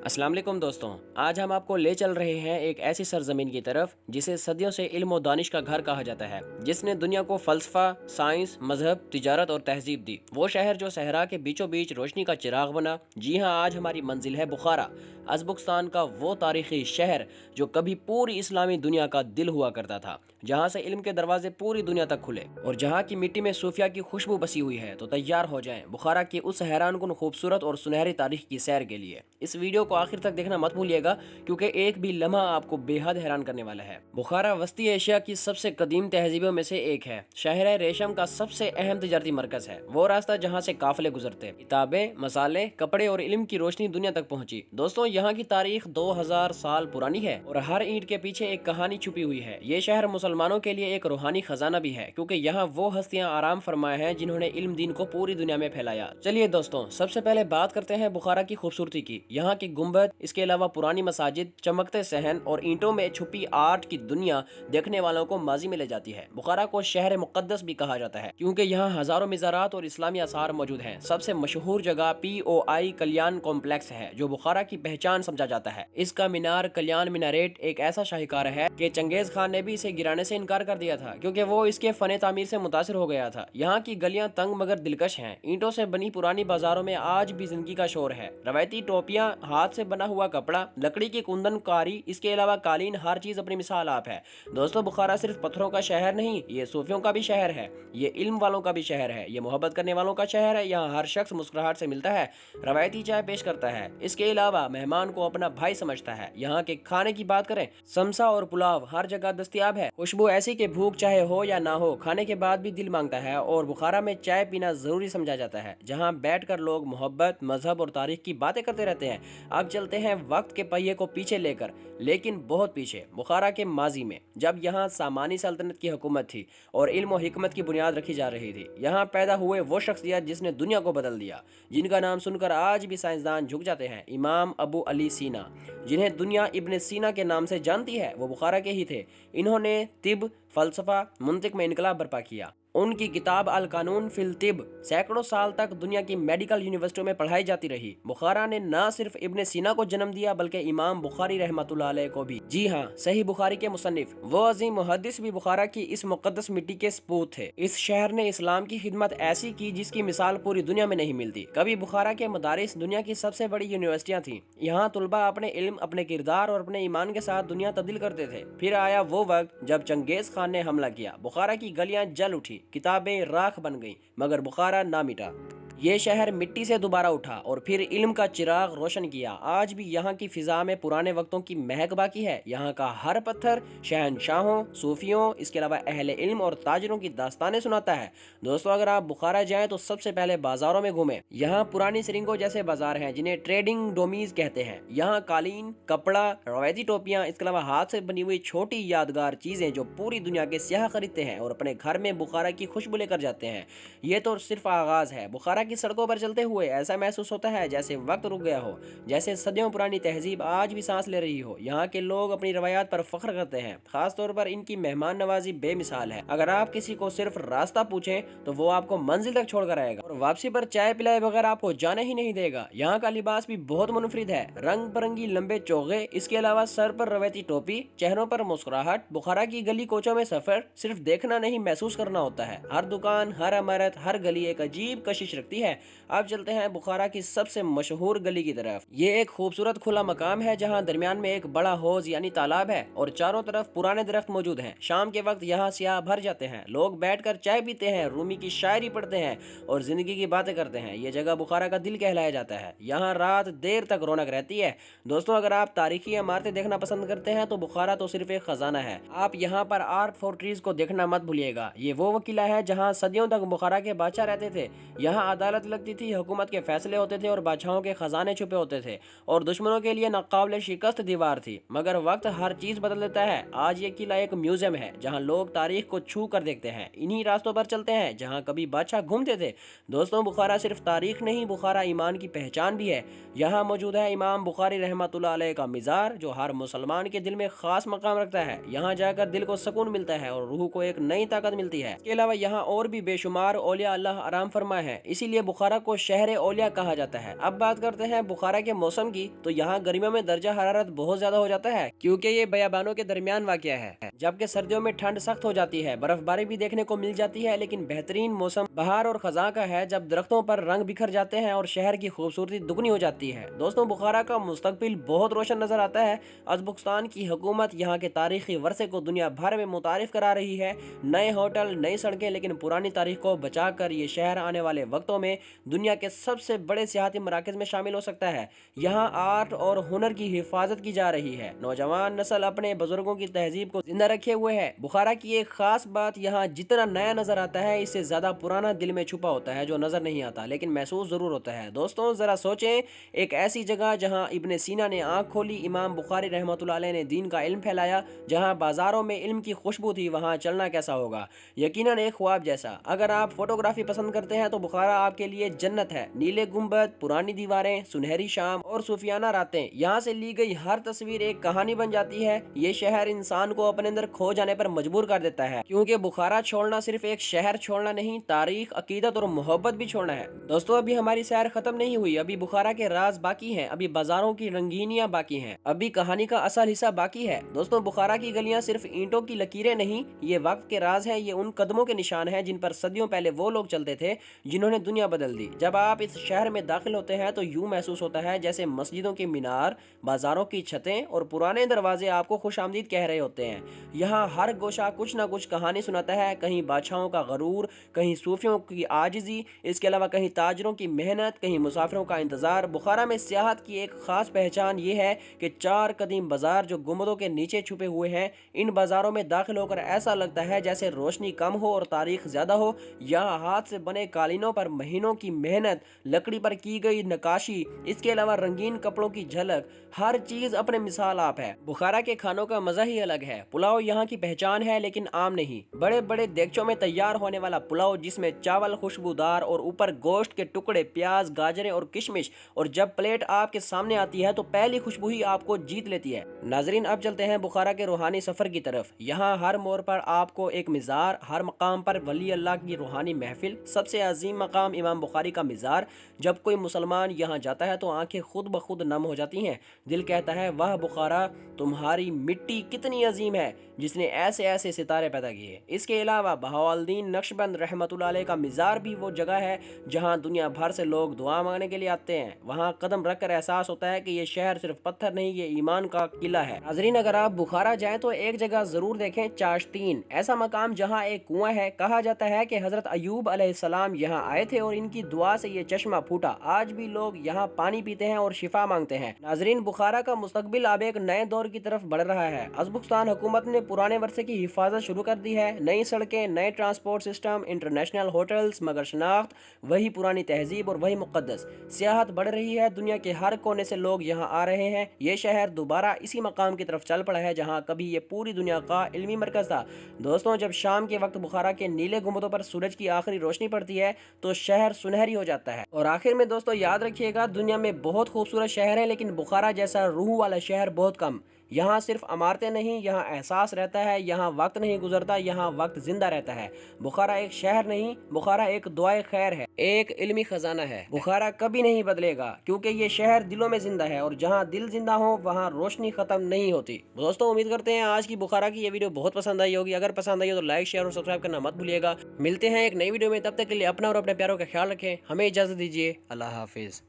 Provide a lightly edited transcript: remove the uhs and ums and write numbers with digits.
السلام علیکم دوستوں، آج ہم آپ کو لے چل رہے ہیں ایک ایسی سرزمین کی طرف جسے صدیوں سے علم و دانش کا گھر کہا جاتا ہے، جس نے دنیا کو فلسفہ، سائنس، مذہب، تجارت اور تہذیب دی۔ وہ شہر جو صحرا کے بیچوں بیچ روشنی کا چراغ بنا۔ جی ہاں، آج ہماری منزل ہے بخارا، ازبکستان کا وہ تاریخی شہر جو کبھی پوری اسلامی دنیا کا دل ہوا کرتا تھا، جہاں سے علم کے دروازے پوری دنیا تک کھلے اور جہاں کی مٹی میں صوفیہ کی خوشبو بسی ہوئی ہے۔ تو تیار ہو جائیں بخارا کی اس حیران کن خوبصورت اور سنہری تاریخ کی سیر کے لیے۔ اس ویڈیو کو آخر تک دیکھنا مت بھولیے گا، کیونکہ ایک بھی لمحہ آپ کو بے حد حیران کرنے والا ہے۔ بخارا وسطی ایشیا کی سب سے قدیم تہذیبوں میں سے ایک ہے۔ شہر ریشم کا سب سے اہم تجارتی مرکز ہے، وہ راستہ جہاں سے قافلے گزرتے، کتابیں، مسالے، کپڑے اور علم کی روشنی دنیا تک پہنچی۔ دوستوں، یہاں کی تاریخ 2000 سال پرانی ہے اور ہر اینٹ کے پیچھے ایک کہانی چھپی ہوئی ہے۔ یہ شہر مسلمانوں کے لیے ایک روحانی خزانہ بھی ہے، کیونکہ یہاں وہ ہستیاں آرام فرما ہیں جنہوں نے علم دین کو پوری دنیا میں پھیلایا۔ چلیے دوستوں، سب سے پہلے بات کرتے ہیں بخارا کی خوبصورتی کی۔ یہاں کی گنبد، اس کے علاوہ پرانی مساجد، چمکتے صحن اور اینٹوں میں چھپی آرٹ کی دنیا دیکھنے والوں کو ماضی میں لے جاتی ہے۔ بخارا کو شہر مقدس بھی کہا جاتا ہے، کیونکہ یہاں ہزاروں مزارات اور اسلامی آثار موجود ہیں۔ سب سے مشہور جگہ POI کلیان کمپلیکس ہے، جو بخارا کی پہچان سمجھا جاتا ہے۔ اس کا مینار کلیان میناریٹ ایک ایسا شاہکار ہے کہ چنگیز خان نے بھی اسے گرانے سے انکار کر دیا تھا، کیونکہ وہ اس کے فن تعمیر سے متاثر ہو گیا تھا۔ یہاں کی گلیاں تنگ مگر دلکش ہیں۔ اینٹوں سے بنی پرانی بازاروں میں آج بھی زندگی کا شور ہے۔ روایتی ٹوپیاں، ہاتھ سے بنا ہوا کپڑا، لکڑی کی کندن کاری، اس کے علاوہ قالین، ہر چیز اپنی مثال آپ ہے۔ دوستو، بخارا صرف پتھروں کا شہر نہیں، یہ صوفیوں کا بھی شہر ہے، یہ علم والوں کا بھی شہر ہے، یہ محبت کرنے والوں کا شہر ہے۔ یہاں ہر شخص مسکراہٹ سے ملتا ہے، روایتی چائے پیش کرتا ہے، اس کے علاوہ مہمان کو اپنا بھائی سمجھتا ہے۔ یہاں کے کھانے کی بات کریں، سمسا اور پلاؤ ہر جگہ دستیاب ہے، خوشبو ایسی کہ بھوک چاہے ہو یا نہ ہو، کھانے کے بعد بھی دل مانگتا ہے۔ اور بخارا میں چائے پینا ضروری سمجھا جاتا ہے، جہاں بیٹھ کر لوگ محبت، مذہب اور تاریخ کی باتیں کرتے رہتے ہیں۔ اب چلتے ہیں وقت کے پہیے کو پیچھے لے کر، لیکن بہت پیچھے، بخارا کے ماضی میں، جب یہاں سامانی سلطنت کی حکومت تھی اور علم و حکمت کی بنیاد رکھی جا رہی تھی۔ یہاں پیدا ہوئے وہ شخصیت جس نے دنیا کو بدل دیا، جن کا نام سن کر آج بھی سائنسدان جھک جاتے ہیں۔ امام ابو علی سینا، جنہیں دنیا ابن سینا کے نام سے جانتی ہے، وہ بخارا کے ہی تھے۔ انہوں نے طب، فلسفہ، منطق میں انقلاب برپا کیا۔ ان کی کتاب القانون فی الطب سینکڑوں سال تک دنیا کی میڈیکل یونیورسٹیوں میں پڑھائی جاتی رہی۔ بخارا نے نہ صرف ابن سینا کو جنم دیا، بلکہ امام بخاری رحمۃ اللہ علیہ کو بھی۔ جی ہاں، صحیح بخاری کے مصنف، وہ عظیم محدث بھی بخارا کی اس مقدس مٹی کے سپوت تھے۔ اس شہر نے اسلام کی خدمت ایسی کی جس کی مثال پوری دنیا میں نہیں ملتی۔ کبھی بخارا کے مدارس دنیا کی سب سے بڑی یونیورسٹیاں تھیں۔ یہاں طلباء اپنے علم، اپنے کردار اور اپنے ایمان کے ساتھ دنیا تبدیل کرتے تھے۔ پھر آیا وہ وقت جب چنگیز خان نے حملہ کیا، بخارا کی گلیاں جل اٹھی، کتابیں راکھ بن گئیں، مگر بخارا نہ مٹا۔ یہ شہر مٹی سے دوبارہ اٹھا اور پھر علم کا چراغ روشن کیا۔ آج بھی یہاں کی فضا میں پرانے وقتوں کی مہک باقی ہے۔ یہاں کا ہر پتھر شہنشاہوں، صوفیوں، اس کے علاوہ اہل علم اور تاجروں کی داستانیں سناتا ہے۔ دوستو، اگر آپ بخارا جائیں تو سب سے پہلے بازاروں میں گھومیں۔ یہاں پرانی سرنگوں جیسے بازار ہیں، جنہیں ٹریڈنگ ڈومیز کہتے ہیں۔ یہاں قالین، کپڑا، روایتی ٹوپیاں، اس کے علاوہ ہاتھ سے بنی ہوئی چھوٹی یادگار چیزیں جو پوری دنیا کے سیاح خریدتے ہیں اور اپنے گھر میں بخارا کی خوشبو لے کر جاتے ہیں۔ یہ تو صرف آغاز ہے۔ بخارا کی سڑکوں پر چلتے ہوئے ایسا محسوس ہوتا ہے جیسے وقت رک گیا ہو، جیسے صدیوں پرانی تہذیب آج بھی سانس لے رہی ہو۔ یہاں کے لوگ اپنی روایات پر فخر کرتے ہیں، خاص طور پر ان کی مہمان نوازی بے مثال ہے۔ اگر آپ کسی کو صرف راستہ پوچھیں تو وہ آپ کو منزل تک چھوڑ کر آئے گا اور واپسی پر چائے پلائے بغیر آپ کو جانے ہی نہیں دے گا۔ یہاں کا لباس بھی بہت منفرد ہے، رنگ برنگی لمبے چوغے، اس کے علاوہ سر پر روایتی ٹوپی، چہروں پر مسکراہٹ۔ بخارا کی گلی کوچوں میں سفر صرف دیکھنا نہیں، محسوس کرنا ہوتا ہے۔ ہر دکان، ہر عمارت، ہر گلی ایک عجیب کشش رکھتی ہے۔ اب چلتے ہیں بخارا کی سب سے مشہور گلی کی طرف۔ یہ ایک خوبصورت کھلا مقام ہے جہاں درمیان میں ایک بڑا حوض یعنی تالاب ہے اور چاروں طرف پرانے درخت موجود ہیں۔ شام کے وقت یہاں سیاح بھر جاتے ہیں، لوگ بیٹھ کر چائے پیتے ہیں، رومی کی شاعری پڑھتے ہیں اور زندگی کی باتیں کرتے ہیں۔ یہ جگہ بخارا کا دل کہلایا جاتا ہے۔ یہاں رات دیر تک رونق رہتی ہے۔ دوستوں، اگر آپ تاریخی عمارتیں دیکھنا پسند کرتے ہیں تو بخارا تو صرف ایک خزانہ ہے۔ آپ یہاں پر آرٹ فورٹریز کو دیکھنا مت بھولیے گا۔ یہ وہ قلعہ ہے جہاں صدیوں تک بخارا کے بادشاہ رہتے تھے۔ یہاں عدالت لگتی تھی، حکومت کے فیصلے ہوتے تھے اور بادشاہوں کے خزانے چھپے ہوتے تھے، اور دشمنوں کے لیے ناقابل شکست دیوار تھی۔ مگر وقت ہر چیز بدل دیتا ہے۔ آج یہ قلعہ ایک میوزیم ہے جہاں لوگ تاریخ کو چھو کر دیکھتے ہیں، انہی راستوں پر چلتے ہیں جہاں کبھی بادشاہ گھومتے تھے۔ دوستوں، بخارا صرف تاریخ نہیں، بخارا ایمان کی پہچان بھی ہے۔ یہاں موجود ہے امام بخاری رحمۃ اللہ علیہ کا مزار، جو ہر مسلمان کے دل میں خاص مقام رکھتا ہے۔ یہاں جا کر دل کو سکون ملتا ہے اور روح کو ایک نئی طاقت ملتی ہے۔ اس کے علاوہ یہاں اور بھی بے شمار اولیاء اللہ آرام فرما ہے، اسی لیے بخارا کو شہر اولیاء کہا جاتا ہے۔ اب بات کرتے ہیں بخارا کے موسم کی، تو یہاں گرمیوں میں درجہ حرارت بہت زیادہ ہو جاتا ہے کیونکہ یہ بیابانوں کے درمیان واقع ہے، جبکہ سردیوں میں ٹھنڈ سخت ہو جاتی ہے، برف باری بھی دیکھنے کو مل جاتی ہے۔ لیکن بہترین موسم بہار اور خزاں کا ہے، جب درختوں پر رنگ بکھر جاتے ہیں اور شہر کی خوبصورتی دگنی ہو جاتی ہے۔ دوستوں، بخارا کا مستقبل بہت روشن نظر آتا ہے۔ ازبکستان کی حکومت یہاں کے تاریخی ورثے کو دنیا بھر میں متعارف کرا رہی ہے۔ نئے ہوٹل، نئی سڑکیں، لیکن پرانی تاریخ کو بچا کر یہ شہر آنے والے وقتوں میں دنیا کے سب سے بڑے سیاحتی مراکز میں شامل ہو سکتا ہے۔ یہاں آرٹ اور ہنر کی حفاظت کی جا رہی ہے، نوجوان نسل اپنے بزرگوں کی تہذیب کو زندہ رکھے ہوئے ہے۔ بخارا کی ایک خاص بات، یہاں جتنا نیا نظر آتا ہے اس سے زیادہ پرانا دل میں چھپا ہوتا ہے، جو نظر نہیں آتا لیکن محسوس ضرور ہوتا ہے۔ دوستوں، ذرا سوچیں، ایک ایسی جگہ جہاں ابن سینا نے آنکھ کھولی، امام بخاری رحمۃ اللہ علیہ نے دین کا علم پھیلایا، جہاں بازاروں میں علم کی خوشبو تھی، وہاں چلنا کیسا ہوگا؟ یقیناً ایک خواب جیسا۔ اگر آپ فوٹوگرافی پسند کرتے ہیں تو بخارا آپ کے لیے جنت ہے۔ نیلے گنبد، پرانی دیواریں، سنہری شام اور صوفیانہ راتیں، یہاں سے لی گئی ہر تصویر ایک کہانی بن جاتی ہے۔ یہ شہر انسان کو اپنے اندر کھو جانے پر مجبور کر دیتا ہے، کیونکہ بخارا چھوڑنا صرف ایک شہر چھوڑنا نہیں، تاریخ، عقیدت اور محبت بھی چھوڑنا ہے۔ دوستوں، ابھی ہماری سیر ختم نہیں ہوئی، ابھی بخارا کے راز باقی ہیں، ابھی بازاروں کی رنگینیاں باقی ہیں، ابھی کہانی کا اصل حصہ باقی ہے۔ دوستوں، بخارا کی گلیاں صرف اینٹوں کی لکیریں نہیں، یہ وقت کے راز ہیں، یہ ان قدموں کے نشان ہیں جن پر صدیوں پہلے وہ لوگ چلتے تھے جنہوں نے دنیا بدل دی۔ جب آپ اس شہر میں داخل ہوتے ہیں تو یوں محسوس ہوتا ہے جیسے مسجدوں کی مینار، بازاروں کی چھتیں اور پرانے دروازے آپ کو خوش آمدید کہہ رہے ہوتے ہیں۔ یہاں ہر گوشہ کچھ نہ کچھ کہانی سناتا ہے، کہیں بادشاہوں کا غرور، کہیں صوفیوں کی عاجزی، اس کے علاوہ کہیں تاجروں کی محنت، کہیں مسافروں کا انتظار۔ بخارا میں سیاحت کی ایک خاص پہچان یہ ہے کہ 4 قدیم بازار جو گنبدوں کے نیچے چھپے ہوئے ہیں، ان بازاروں میں داخل ہو کر ایسا لگتا ہے جیسے روشنی کم ہو اور تاریخ زیادہ ہو۔ یہاں ہاتھ سے بنے قالینوں پر مہینوں کی محنت، لکڑی پر کی گئی نقاشی، اس کے علاوہ رنگین کپڑوں کی جھلک، ہر چیز اپنے مثال آپ ہے۔ بخارا کے کھانوں کا مزہ ہی الگ ہے۔ پلاؤ یہاں کی پہچان ہے، لیکن عام نہیں۔ بڑے بڑے دیگچوں میں تیار ہونے والا پلاؤ، جس میں چاول خوشبودار اور اوپر گوشت کے ٹکڑے، پیاز، گاجریں اور کشمش، اور جب پلیٹ آپ کے سامنے آتی ہے تو پہلی خوشبو ہی آپ کو جیت لیتی ہے۔ ناظرین، اب چلتے ہیں بخارا کے روحانی سفر کی طرف۔ یہاں ہر موڑ پر آپ کو ایک مزار، ہر مقام پر ولی اللہ کی روحانی محفل، سب سے عظیم مقام امام بخاری کا مزار۔ جب کوئی مسلمان یہاں جاتا ہے تو آنکھیں خود بخود نم ہو جاتی ہیں، دل کہتا ہے واہ بخارا، تمہاری مٹی کتنی عظیم ہے جس نے ایسے ایسے ستارے پیدا کیے۔ اس کے علاوہ بہاؤالدین نقشبند رحمۃ اللہ علیہ کا مزار بھی وہ جگہ ہے جہاں دنیا بھر سے لوگ دعا مانگنے کے لیے آتے ہیں۔ وہاں قدم رکھ کر احساس ہوتا ہے کہ یہ شہر صرف پتھر نہیں، یہ ایمان کا قلعہ ہے۔ ناظرین، اگر آپ بخارا جائیں تو ایک جگہ ضرور دیکھیں، چاشتین، ایسا مقام جہاں ایک کنواں ہے۔ کہا جاتا ہے کہ حضرت ایوب علیہ السلام یہاں آئے تھے اور ان کی دعا سے یہ چشمہ پھوٹا۔ آج بھی لوگ یہاں پانی پیتے ہیں اور شفا مانگتے ہیں۔ ناظرین، بخارا کا مستقبل اب ایک نئے دور کی طرف بڑھ رہا ہے۔ ازبکستان حکومت نے پرانے ورثے کی حفاظت شروع کر دی ہے، نئی سڑکیں، نئے ٹرانسپورٹ سسٹم، انٹرنیشنل ہوٹلز، مگر شناخت وہی پرانی تہذیب اور وہی مقدس۔ سیاحت بڑھ رہی ہے، دنیا کے ہر کونے سے لوگ یہاں آ رہے ہیں۔ یہ شہر دوبارہ اسی مقام کی طرف چل پڑا ہے جہاں کبھی یہ پوری دنیا کا علمی مرکز تھا۔ دوستوں، جب شام کے وقت بخارا کے نیلے گنبدوں پر سورج کی آخری روشنی پڑتی ہے تو شہر سنہری ہو جاتا ہے۔ اور آخر میں دوستوں یاد رکھیے گا، دنیا میں بہت خوبصورت شہر ہیں لیکن بخارا جیسا روح والا شہر بہت کم۔ یہاں صرف عمارتیں نہیں، یہاں احساس رہتا ہے، یہاں وقت نہیں گزرتا، یہاں وقت زندہ رہتا ہے۔ بخارا ایک شہر نہیں، بخارا ایک دعائے خیر ہے، ایک علمی خزانہ ہے۔ بخارا کبھی نہیں بدلے گا کیونکہ یہ شہر دلوں میں زندہ ہے، اور جہاں دل زندہ ہو وہاں روشنی ختم نہیں ہوتی۔ دوستوں، امید کرتے ہیں آج کی بخارا کی یہ ویڈیو بہت پسند آئی ہوگی۔ اگر پسند آئی ہو تو لائک، شیئر اور سبسکرائب کرنا مت بھولیے گا۔ ملتے ہیں ایک نئی ویڈیو میں، تب تک کے لیے اپنا اور اپنے پیاروں کا خیال رکھیں۔ ہمیں اجازت دیجیے، اللہ حافظ۔